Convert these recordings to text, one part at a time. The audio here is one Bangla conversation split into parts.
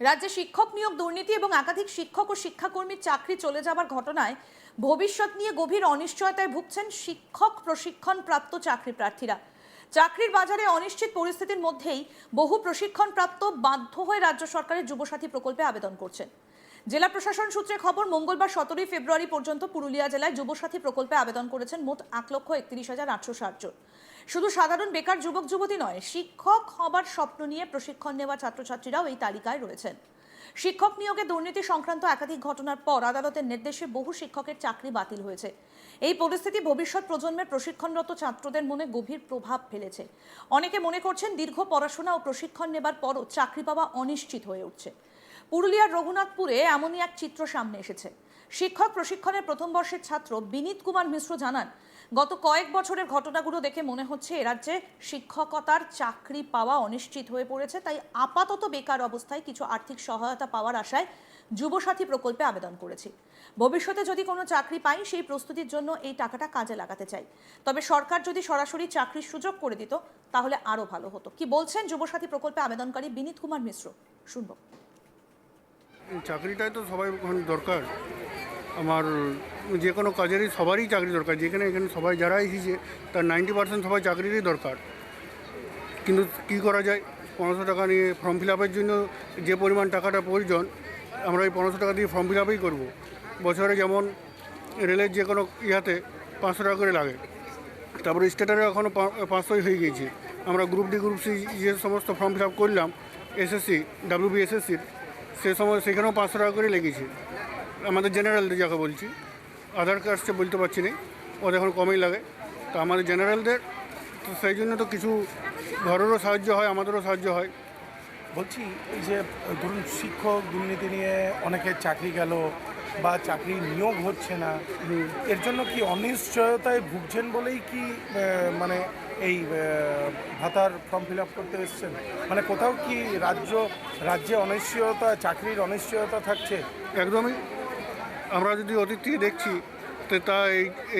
রাজ্যে শিক্ষক নিয়োগ দুর্নীতি এবং একাধিক শিক্ষক ও শিক্ষাকর্মীর চাকরি চলে যাবার ঘটনায় ভবিষ্যৎ নিয়ে গভীর অনিশ্চয়তায় ভুগছেন শিক্ষক প্রশিক্ষণ প্রাপ্ত চাকরি প্রার্থীরা। চাকরির বাজারে অনিশ্চিত পরিস্থিতির মধ্যেই বহু প্রশিক্ষণ প্রাপ্ত বাধ্য হয়ে রাজ্য সরকারের যুবসাথী প্রকল্পে আবেদন করছেন। জেলা প্রশাসন সূত্রে খবর, মঙ্গলবার 17 ফেব্রুয়ারি পর্যন্ত পুরুলিয়া জেলায় যুবসাথী প্রকল্পে আবেদন করেছেন মোট 1,31,860 জন। শুধু সাধারণ বেকার যুবক যুবতী নয়, শিক্ষক হবার স্বপ্ন নিয়ে প্রশিক্ষণ নেওয়া ছাত্রছাত্রীরাও এই তালিকায় রয়েছেন। শিক্ষক নিয়োগে দুর্নীতি সংক্রান্ত একাধিক ঘটনার পর আদালতের নির্দেশে বহু শিক্ষকের চাকরি বাতিল হয়েছে। এই পরিস্থিতি ভবিষ্যৎ প্রজন্মের প্রশিক্ষণরত ছাত্রদের মনে গভীর প্রভাব ফেলেছে। অনেকে মনে করছেন দীর্ঘ পড়াশোনা ও প্রশিক্ষণ নেবার পরও চাকরি পাওয়া অনিশ্চিত হয়ে উঠছে। পুরুলিয়ার রঘুনাথপুরে এমনই এক চিত্র সামনে এসেছে। শিক্ষক প্রশিক্ষণের প্রথম বর্ষের ছাত্র বিনীত কুমার মিশ্র জানান, গত কয়েক বছরের ঘটনাগুলো দেখে মনে হচ্ছে এ রাজ্যে শিক্ষকতার চাকরি পাওয়া অনিশ্চিত হয়ে পড়েছে। তাই আপাতত বেকার অবস্থায় কিছু আর্থিক সহায়তা পাওয়ার আশায় যুবসাথী প্রকল্পে আবেদন করেছি। ভবিষ্যতে যদি কোনো চাকরি পাই, সেই প্রস্তুতির জন্য এই টাকাটা কাজে লাগাতে চাই। তবে সরকার যদি সরাসরি চাকরির সুযোগ করে দিত তাহলে আরো ভালো হতো। কি বলছেন যুবসাথী প্রকল্পে আবেদনকারী বিনীত কুমার মিশ্র, শুনবো। চাকরিটাই তো সবাই দরকার। আমার যে কোনো কাজেরই সবারই চাকরি দরকার। এখানে সবাই যারা এসেছে তার 90% সবাই চাকরিরই দরকার। কিন্তু কী করা যায়, 1500 টাকা নিয়ে ফর্ম ফিল আপের জন্য যে পরিমাণ টাকাটা প্রয়োজন, আমরা ওই 1500 টাকা দিয়ে ফর্ম ফিল আপই করবো। বছরে যেমন রেলের যে কোনো ইয়াতে 500 টাকা করে লাগে, তারপরে স্টেটারে এখনও 500ই হয়ে গিয়েছে। আমরা গ্রুপ ডি গ্রুপ সি যে সমস্ত ফর্ম ফিল আপ করলাম এসএসসি WBSSCর, সে সময় সেখানেও 500 টাকা করে লেগেছে। আমাদের জেনারেলদের যাকে বলছি, আধার কাস্টে বলতে পারছি না, ওদের এখন কমই লাগে। তো আমাদের জেনারেলদের তো সেই জন্য তো কিছু ঘরেরও সাহায্য হয়, আমাদেরও সাহায্য হয়। বলছি, এই যে ধরুন শিক্ষক দুর্নীতি নিয়ে অনেকের চাকরি গেল বা চাকরি নিয়োগ হচ্ছে না, এর জন্য কি অনিশ্চয়তায় ভুগছেন বলেই কি মানে এই ভাতার ফর্ম ফিল আপ করতে এসছেন? মানে কোথাও কি রাজ্যে অনিশ্চয়তা, চাকরির অনিশ্চয়তা থাকছে? একদমই। আমরা যদি অতীত থেকে দেখছি তো তা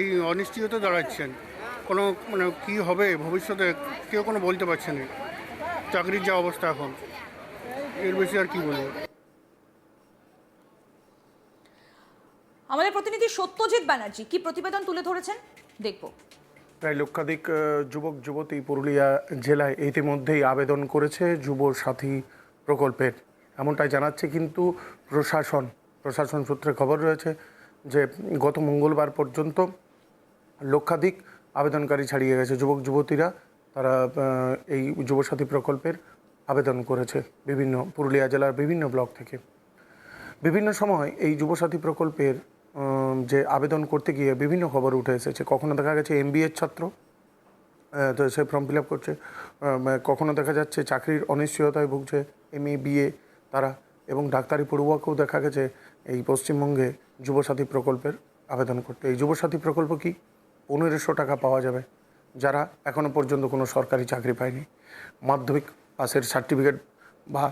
এই অনিশ্চয়তা দাঁড়াচ্ছেন। কোনো কী হবে ভবিষ্যতে কেউ কোনো বলতে পারছে না। চাকরির যা অবস্থা এখন, এর বেশি আর কি বলবো। আমাদের প্রতিনিধি সত্যজিৎ ব্যানার্জি কি প্রতিবেদন তুলে ধরেছেন, দেখব। প্রায় লক্ষাধিক যুবক যুবতী পুরুলিয়া জেলায় ইতিমধ্যেই আবেদন করেছে যুব সাথী প্রকল্পের, এমনটাই জানাচ্ছে কিন্তু প্রশাসন সূত্রে খবর রয়েছে যে গত মঙ্গলবার পর্যন্ত লক্ষাধিক আবেদনকারী ছাড়িয়ে গেছে। যুবক যুবতীরা তারা এই যুবসাথী প্রকল্পের আবেদন করেছে পুরুলিয়া জেলার বিভিন্ন ব্লক থেকে। বিভিন্ন সময় এই যুবসাথী প্রকল্পের যে আবেদন করতে গিয়ে বিভিন্ন খবর উঠে এসেছে। কখনো দেখা গেছে MBA ছাত্র, তো সে ফর্ম ফিল আপ করছে। কখনো দেখা যাচ্ছে চাকরির অনিশ্চয়তায় ভুগছে MA BA তারা, এবং ডাক্তারি পড়ুয়াকেও দেখা গেছে এই পশ্চিমবঙ্গে যুবসাথী প্রকল্পের আবেদন করতে। এই যুবসাথী প্রকল্প কি 1500 টাকা পাওয়া যাবে যারা এখনও পর্যন্ত কোনো সরকারি চাকরি পায়নি। মাধ্যমিক পাসের সার্টিফিকেট বা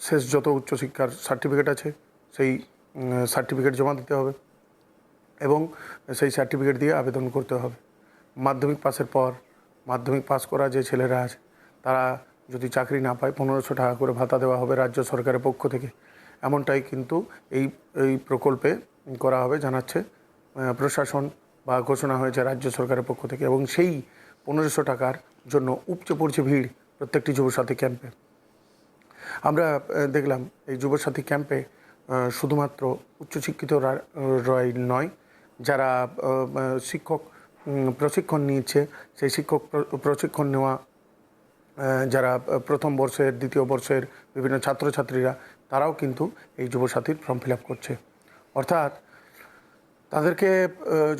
শেষ যত উচ্চশিক্ষার সার্টিফিকেট আছে সেই সার্টিফিকেট জমা দিতে হবে এবং সেই সার্টিফিকেট দিয়ে আবেদন করতে হবে। মাধ্যমিক পাসের পর মাধ্যমিক পাস করা যে ছেলেরা আছে তারা যদি চাকরি না পায় 1500 টাকা করে ভাতা দেওয়া হবে রাজ্য সরকারের পক্ষ থেকে। এমনটাই কিন্তু এই প্রকল্পে করা হবে জানাচ্ছে প্রশাসন, বা ঘোষণা হয়েছে রাজ্য সরকারের পক্ষ থেকে। এবং সেই 1500 টাকার জন্য উপচে পড়ছে ভিড় প্রত্যেকটি যুবসাথী ক্যাম্পে। আমরা দেখলাম এই যুবসাথী ক্যাম্পে শুধুমাত্র উচ্চশিক্ষিতরা নয়, যারা শিক্ষক প্রশিক্ষণ নিচ্ছে সেই শিক্ষক প্রশিক্ষণ নেওয়া যারা প্রথম বর্ষের দ্বিতীয় বর্ষের বিভিন্ন ছাত্রছাত্রীরা তারাও কিন্তু এই যুবসাথীর ফর্ম ফিল আপ করছে। অর্থাৎ তাদেরকে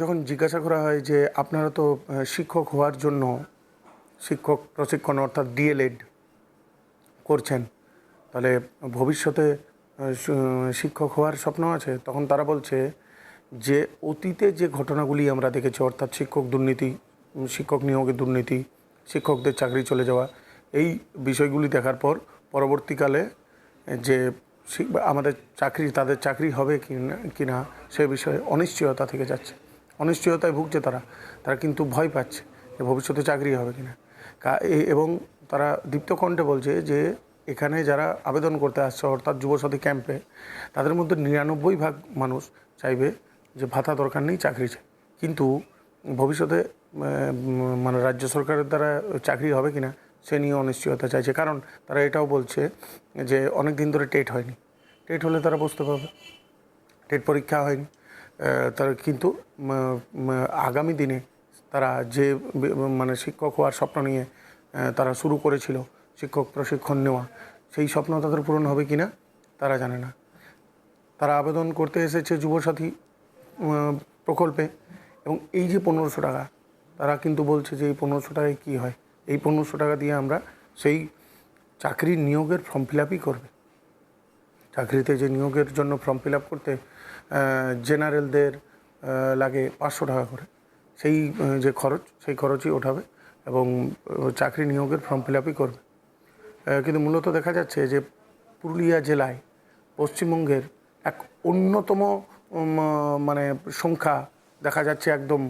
যখন জিজ্ঞাসা করা হয় যে আপনারা তো শিক্ষক হওয়ার জন্য শিক্ষক প্রশিক্ষণ অর্থাৎ DLED করছেন, তাহলে ভবিষ্যতে শিক্ষক হওয়ার স্বপ্ন আছে, তখন তারা বলছে যে অতীতে যে ঘটনাগুলি আমরা দেখেছি, অর্থাৎ শিক্ষক দুর্নীতি, শিক্ষক নিয়োগে দুর্নীতি, শিক্ষকদের চাকরি চলে যাওয়া, এই বিষয়গুলি দেখার পর পরবর্তীকালে যে তাদের চাকরি হবে কি না সে বিষয়ে অনিশ্চয়তা থেকে যাচ্ছে, অনিশ্চয়তায় ভুগছে তারা কিন্তু ভয় পাচ্ছে যে ভবিষ্যতে চাকরি হবে কি না। এবং তারা দীপ্ত কণ্ঠে বলছে যে এখানে যারা আবেদন করতে আসছে অর্থাৎ যুবসাথী ক্যাম্পে, তাদের মধ্যে 99% মানুষ চাইবে যে ভাতা দরকার নেই, চাকরি চাই। কিন্তু ভবিষ্যতে মানে রাজ্য সরকারের দ্বারা চাকরি হবে কিনা সে নিয়ে অনিশ্চয়তা চাইছে, কারণ তারা এটাও বলছে যে অনেক দিন ধরে টেট হয়নি, টেট হলে তারা বুঝতে পারবে। টেট পরীক্ষা হয়নি তার, কিন্তু আগামী দিনে তারা যে মানে শিক্ষক হওয়ার স্বপ্ন নিয়ে তারা শুরু করেছিল, শিক্ষক প্রশিক্ষণ নেওয়া, সেই স্বপ্ন তাদের পূরণ হবে কিনা তারা জানে না। তারা আবেদন করতে এসেছে যুবসাথী প্রকল্পে, এবং এই যে 1500 টাকা, তারা কিন্তু বলছে যে এই 1500 টাকায় কী হয়, এই 1500 টাকা দিয়ে আমরা সেই চাকরির নিয়োগের ফর্ম ফিল আপই করবে। চাকরিতে যে নিয়োগের জন্য ফর্ম ফিল আপ করতে জেনারেলদের লাগে 500 টাকা করে, সেই যে খরচ, সেই খরচই ওঠাবে এবং চাকরি নিয়োগের ফর্ম ফিল আপই করবে। কিন্তু মূলত দেখা যাচ্ছে যে পুরুলিয়া জেলায় পশ্চিমবঙ্গের এক অন্যতম মানে সংখ্যা দেখা যাচ্ছে একদম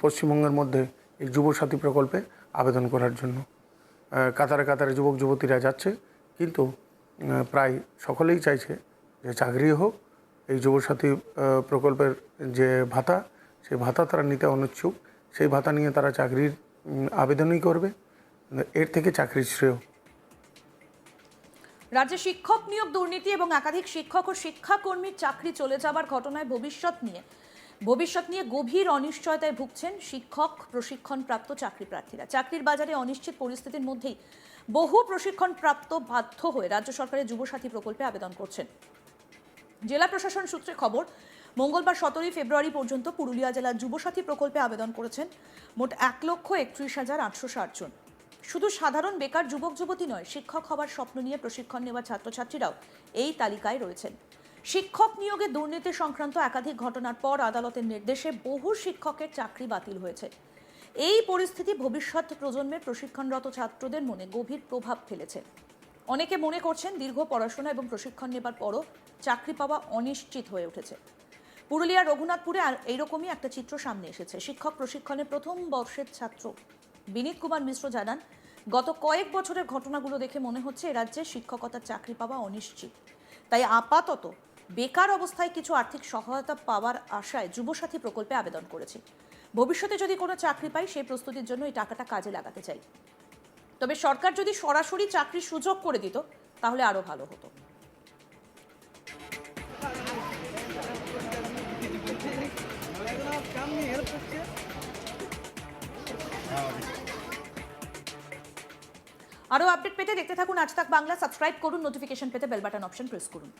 পশ্চিমবঙ্গের মধ্যে এই যুবসাথী প্রকল্পে আবেদন করার জন্য কাতারে কাতারে যুবক যুবতীরা যাচ্ছে, কিন্তু প্রায় সকলেই চাইছে যে চাকরি হোক। এই যুবসাথী প্রকল্পের যে ভাতা, সেই ভাতা তারা নিতে অনিচ্ছুক, সেই ভাতা নিয়ে তারা চাকরির আবেদনই করবে, এর থেকে চাকরির শ্রেয়। রাজ্যে শিক্ষক নিয়োগ দুর্নীতি এবং একাধিক শিক্ষক ও শিক্ষাকর্মীর চাকরি চলে যাবার ঘটনায় ভবিষ্যৎ নিয়ে গভীর অনিশ্চয়তায় ভুগছেন শিক্ষক প্রশিক্ষণপ্রাপ্ত চাকরি প্রার্থীরা। চাকরির বাজারে অনিশ্চিত পরিস্থিতির মধ্যেই বহু প্রশিক্ষণপ্রাপ্ত বাধ্য হয়ে রাজ্য সরকারের যুবসাথী প্রকল্পে আবেদন করছেন। জেলা প্রশাসন সূত্রে খবর, মঙ্গলবার 17 ফেব্রুয়ারি পর্যন্ত পুরুলিয়া জেলার যুবসাথী প্রকল্পে আবেদন করেছেন মোট 1,31,860 জন। শুধু সাধারণ বেকার যুবক যুবতী নয়, শিক্ষক হওয়ার স্বপ্ন নিয়ে প্রশিক্ষণ নেওয়া ছাত্রছাত্রীরাও এই তালিকায় রয়েছেন। শিক্ষক নিয়োগে দুর্নীতি সংক্রান্ত একাধিক ঘটনার পর আদালতের নির্দেশে বহু শিক্ষকের চাকরি বাতিল হয়েছে। এই পরিস্থিতি ভবিষ্যৎ প্রজন্মের প্রশিক্ষণরত ছাত্রদের মনে গভীর প্রভাব ফেলেছে। অনেকে মনে করছেন দীর্ঘ পড়াশোনা এবং প্রশিক্ষণ নেবার পরও চাকরি পাওয়া অনিশ্চিত হয়ে উঠেছে। পুরুলিয়ার রঘুনাথপুরে এইরকমই একটা চিত্র সামনে এসেছে। শিক্ষক প্রশিক্ষণের প্রথম বর্ষের ছাত্র বিনীত কুমার মিশ্র জানান, গত কয়েক বছরের ঘটনাগুলো দেখে মনে হচ্ছে এ রাজ্যে শিক্ষকতার চাকরি পাওয়া অনিশ্চিত। তাই আপাতত বেকার অবস্থায় কিছু আর্থিক সহায়তা পাওয়ার আশায় যুবসাথী প্রকল্পে আবেদন করেছি। ভবিষ্যতে যদি কোনো চাকরি পাই, সেই প্রস্তুতির জন্য এই টাকাটা কাজে লাগাতে চাই। তবে সরকার যদি সরাসরি চাকরির সুযোগ করে দিত তাহলে আরো ভালো হতো। আরো আপডেট পেতে দেখতে থাকুন আজ তাক বাংলা। সাবস্ক্রাইব করুন, নোটিফিকেশন পেতে বেল বাটন অপশন প্রেস করুন।